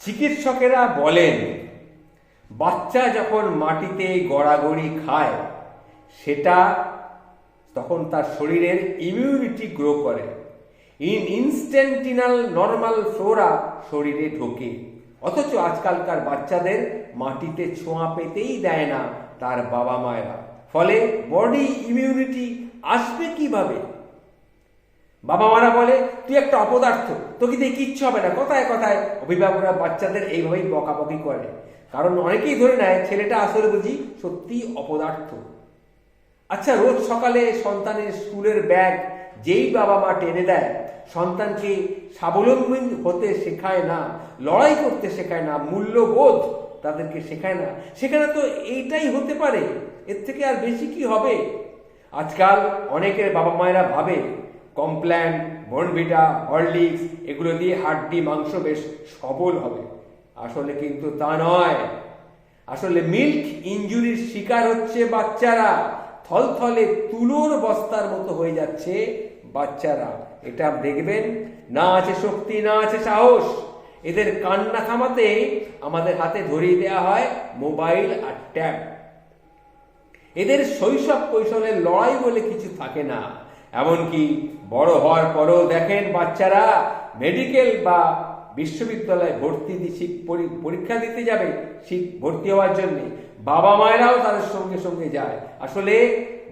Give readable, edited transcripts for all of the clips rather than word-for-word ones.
চিকিৎসকেরা বলেন বাচ্চা যখন মাটিতে গড়াগড়ি খায় সেটা তখন তার শরীরের ইমিউনিটি গ্রো করে, ইনস্ট্যান্টিনাল নর্মাল ফ্লোরা শরীরে ঢোকে। অথচ আজকালকার বাচ্চাদের মাটিতে ছোঁয়া পেতেই দেয় না তার বাবা মায়েরা। ফলে বডি ইমিউনিটি আসবে কিভাবে? বাবা মারা বলে তুই একটা অপদার্থ, তোকে দিয়ে কিচ্ছু হবে না। কথায় কথায় অভিভাবকরা বাচ্চাদের এইভাবেই বকাবকি করে, কারণ অনেকেই ধরে নেয় ছেলেটা আসলে বুঝি সত্যি অপদার্থ। আচ্ছা, রোজ সকালে সন্তানের স্কুলের ব্যাগ যেই বাবা মা টেনে দেয়, সন্তানকে স্বাবলম্বী হতে শেখায় না, লড়াই করতে শেখায় না, মূল্যবোধ তাদেরকে শেখায় না, সেখানে তো এইটাই হতে পারে, এর থেকে আর বেশি কি হবে? আজকাল অনেকের বাবা মায়েরা ভাবে কমপ্ল্যান, বর্নভিটা, হরলিক্স এগুলো দিয়ে হাড্ডি মাংস বেশ সবল হবে। আসলে কিন্তু তা নয়। আসলে মিল্ক ইনজুরির শিকার হচ্ছে বাচ্চারা। থলথলে তুলোর বস্তার মতো হয়ে যাচ্ছে বাচ্চারা। এটা দেখবেন, না আছে শক্তি, না আছে সাহস। এদের কান্না থামাতে আমাদের হাতে ধরিয়ে দেওয়া হয় মোবাইল আর ট্যাব। এদের শৈশব কৈশোরের লড়াই বলে কিছু থাকে না। এমনকি বড় হওয়ার পরেও দেখেন বাচ্চারা মেডিকেল বা বিশ্ববিদ্যালয়ে পরীক্ষা দিতে যাবে ভর্তি হওয়ার জন্য, বাবা মায়েরাও তাদের সঙ্গে সঙ্গে যায়। আসলে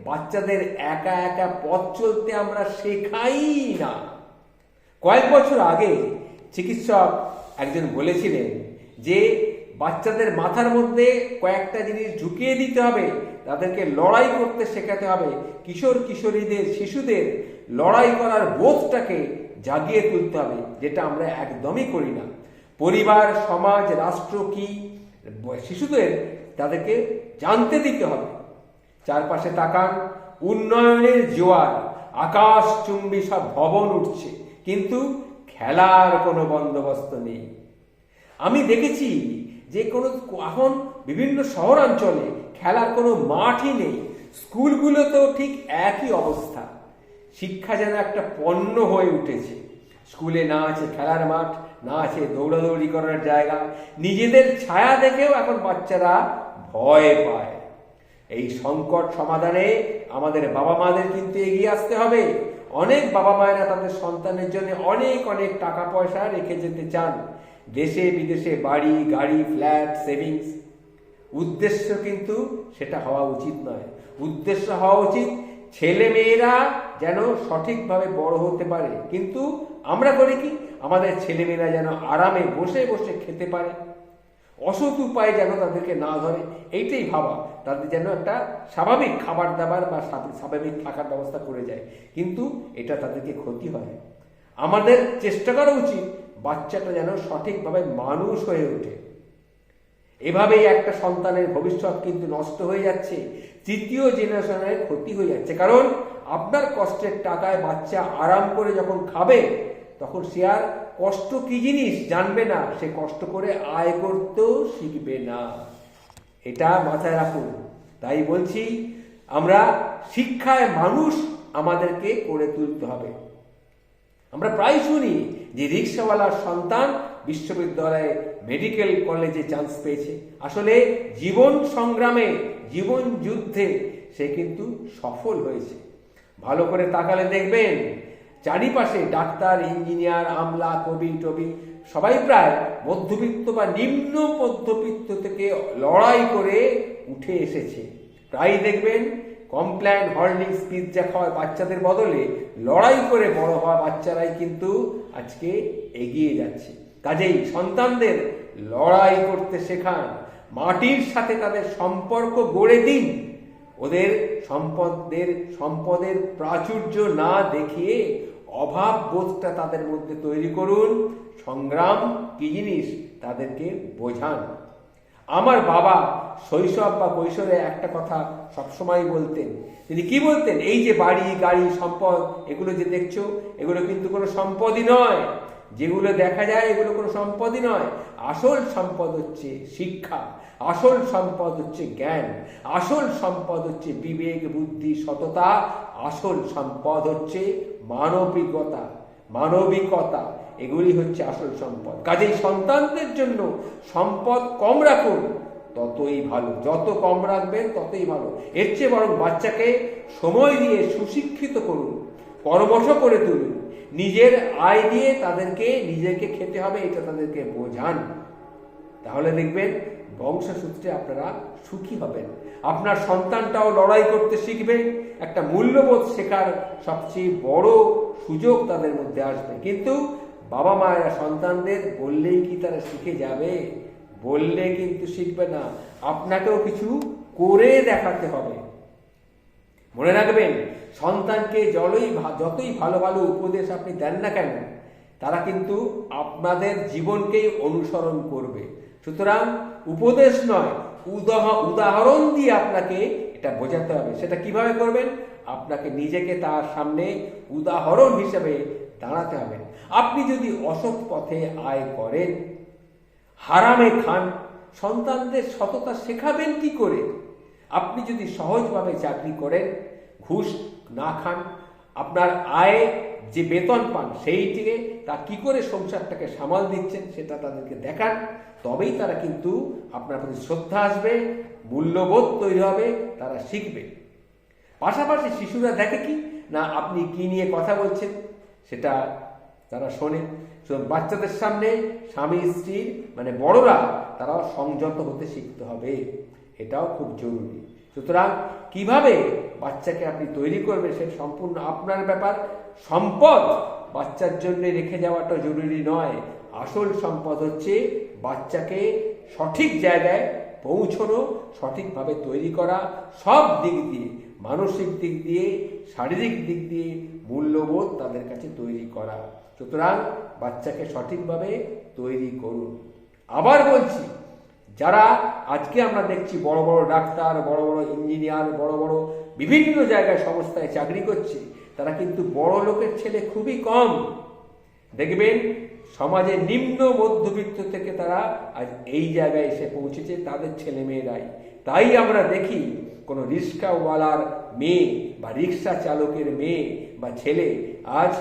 বাচ্চাদের একা একা পথ চলতে আমরা শেখাই না। কয়েক বছর আগে চিকিৎসক একজন বলেছিলেন যে বাচ্চাদের মাথার মধ্যে কয়েকটা জিনিস ঢুকিয়ে দিতে হবে, তাদেরকে লড়াই করতে শেখাতে হবে। কিশোর কিশোরীদের, শিশুদের লড়াই করার বোধটাকে জাগিয়ে তুলতে হবে, যেটা আমরা একদমই করি না। পরিবার, সমাজ, রাষ্ট্র কি শিশুদের তাদেরকে জানতে দিতে হবে। চারপাশে তাকান, উন্নয়নের জোয়ার, আকাশচুম্বী সব ভবন উঠছে, কিন্তু খেলার কোনো বন্দোবস্ত নেই। আমি দেখেছি যে এখন বিভিন্ন শহরাঞ্চলে খেলার কোনো মাঠই নেই। স্কুলগুলোতেও ঠিক একই অবস্থা। শিক্ষা যেন একটা পণ্য হয়ে উঠেছে। স্কুলে না আছে খেলার মাঠ, না আছে দৌড়াদৌড়ি করার জায়গা। নিজেদের ছায়া দেখেও এখন বাচ্চারা ভয় পায়। এই সংকট সমাধানে আমাদের বাবা মাদের কিন্তু এগিয়ে আসতে হবে। অনেক বাবা মায়েরা তাদের সন্তানের জন্য অনেক অনেক টাকা পয়সা রেখে যেতে চান, দেশে বিদেশে বাড়ি, গাড়ি, ফ্ল্যাট, সেভিংস। উদ্দেশ্য কিন্তু সেটা হওয়া উচিত নয়। উদ্দেশ্য হওয়া উচিত ছেলে মেয়েরা যেন সঠিকভাবে বড় হতে পারে। কিন্তু আমরা করি কি, আমাদের ছেলে মেয়েরা যেন আরামে বসে বসে খেতে পারে, অসৎ উপায়ে যেন তাদেরকে না ধরে, এইটাই ভাবা। তাদের যেন একটা স্বাভাবিক খাবার দাবার বা স্বাভাবিক থাকার ব্যবস্থা করে যায়, কিন্তু এটা তাদেরকে ক্ষতি হয়। আমাদের চেষ্টা করা উচিত বাচ্চাটা যেন সঠিকভাবে মানুষ হয়ে ওঠে। এভাবেই একটা সন্তানের ভবিষ্যৎ কিন্তু নষ্ট হয়ে যাচ্ছে, তৃতীয় জেনারেশনের ক্ষতি হয়ে যাচ্ছে। কারণ আপনার কষ্টের টাকায় বাচ্চা আরাম করে যখন খাবে, তখন সে আর কষ্ট কি জিনিস জানবে না, সে কষ্ট করে আয় করতেও শিখবে না। এটা মাথায় রাখুন। তাই বলছি, আমরা শিক্ষায় মানুষ আমাদেরকে করে তুলতে হবে। আমরা প্রায় শুনি যে রিক্সাওয়ালার সন্তান বিশ্ববিদ্যালয়ে, মেডিকেল কলেজে চান্স পেয়েছে। আসলে জীবন সংগ্রামে, জীবন যুদ্ধে সে কিন্তু সফল হয়েছে। ভালো করে তাকালে দেখবেন চারিপাশে ডাক্তার, ইঞ্জিনিয়ার, আমলা, কবি টবি সবাই প্রায় মধ্যবিত্ত বা নিম্ন মধ্যবিত্ত থেকে লড়াই করে উঠে এসেছে। প্রায় দেখবেন কমপ্ল্যান, হরলিক্স, পিৎজা খাওয়া বাচ্চাদের বদলে লড়াই করে বড় হওয়া বাচ্চারাই কিন্তু আজকে এগিয়ে যাচ্ছে। কাজেই সন্তানদের লড়াই করতে শেখান, মাটির সাথে তাদের সম্পর্ক গড়ে দিন। ওদের সম্পদের প্রাচুর্য না দেখিয়ে অভাব বোধটা তাদের মধ্যে তৈরি করুন। সংগ্রাম কি জিনিস তাদেরকে বোঝান। আমার বাবা শৈশব বা কৈশোরে একটা কথা সবসময় বলতেন। তিনি কি বলতেন? এই যে বাড়ি, গাড়ি, সম্পদ, এগুলো যে দেখছো, এগুলো কিন্তু কোনো সম্পদই নয়। যেগুলো দেখা যায় এগুলো কোনো সম্পদই নয়। আসল সম্পদ হচ্ছে শিক্ষা, আসল সম্পদ হচ্ছে জ্ঞান, আসল সম্পদ হচ্ছে বিবেক, বুদ্ধি, সততা, আসল সম্পদ হচ্ছে মানবিকতা। এগুলি হচ্ছে আসল সম্পদ। কাজেই সন্তানদের জন্য সম্পদ কম রাখুন, ততই ভালো। যত কম রাখবেন ততই ভালো। এর চেয়ে বরং বাচ্চাকে সময় দিয়ে সুশিক্ষিত করুন, কর্মঠ করে তুলুন, নিজের আয় দিয়ে তাদেরকে নিজেকে খেতে হবে এটা তাদেরকে বোঝান। তাহলে দেখবেন বংশসূত্রে আপনারা সুখী হবেন। আপনার সন্তানটাও লড়াই করতে শিখবে, একটা মূল্যবোধ শেখার সবচেয়ে বড় সুযোগ তাদের মধ্যে আসবে। কিন্তু বাবা মায়েরা সন্তানদের বললেই কি তারা শিখে যাবে? বললে কিন্তু শিখবে না, আপনাকেও কিছু করে দেখাতে হবে। মনে রাখবেন, সন্তানকে যতই ভালো ভালো উপদেশ আপনি দেন না কেন, তারা কিন্তু আপনাদের জীবনকেই অনুসরণ করবে। সুতরাং উপদেশ নয়, উদাহরণ দিয়ে আপনাকে এটা বোঝাতে হবে। সেটা কিভাবে করবেন? আপনাকে নিজেকে তার সামনে উদাহরণ হিসেবে দাঁড়াতে হবে। আপনি যদি অসৎ পথে আয় করেন, হারামে খান, সন্তানদের সততা শেখাবেন কি করে? আপনি যদি সহজভাবে চাকরি করেন, ঘুষ না খান, আপনার আয় যে বেতন পান সেইটিকে তা কি করে সংসারটাকে সামাল দিচ্ছেন সেটা তাদেরকে দেখান, তবেই তারা কিন্তু আপনার প্রতি শ্রদ্ধা আসবে, মূল্যবোধ তৈরি হবে, তারা শিখবে। পাশাপাশি শিশুরা দেখে কি না আপনি কি নিয়ে কথা বলছেন সেটা তারা শোনে। বাচ্চাদের সামনে স্বামী স্ত্রীর মানে বড়রা তারাও সংযত হতে শিখতে হবে, এটাও খুব জরুরি। সুতরাং কিভাবে বাচ্চাকে আপনি তৈরি করবেন সে সম্পূর্ণ আপনার ব্যাপার। সম্পদ বাচ্চার জন্য রেখে যাওয়াটা জরুরি নয়, আসল সম্পদ হচ্ছে বাচ্চাকে সঠিক জায়গায় পৌঁছানো, সঠিকভাবে তৈরি করা, সব দিক দিয়ে, মানসিক দিক দিয়ে, শারীরিক দিক দিয়ে মূল্যবোধ তাদের কাছে তৈরি করা। সুতরাং বাচ্চাকে সঠিকভাবে তৈরি করুন। আবার বলছি, যারা আজকে আমরা দেখছি বড় বড় ডাক্তার, বড় বড় ইঞ্জিনিয়ার, বড় বড় বিভিন্ন জায়গায় সংস্থায় চাকরি করছে, তারা কিন্তু বড় লোকের ছেলে খুবই কম। দেখবেন সমাজের নিম্ন মধ্যবিত্ত থেকে তারা আজ এই জায়গায় এসে পৌঁছেছে, তাদের ছেলে মেয়েরাই। তাই আমরা দেখি কোনো রিক্সাওয়ালার মেয়ে বা রিক্সা চালকের মেয়ে বা ছেলে আজ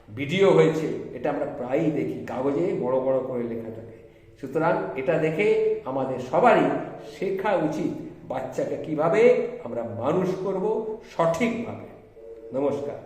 ভিডিও হয়েছে, এটা আমরা প্রায়ই দেখি, কাগজে বড় বড় করে লেখা থাকে। সুতরাং এটা দেখে আমাদের সবারই শেখা উচিত বাচ্চাকে কিভাবে আমরা মানুষ করব সঠিকভাবে। নমস্কার।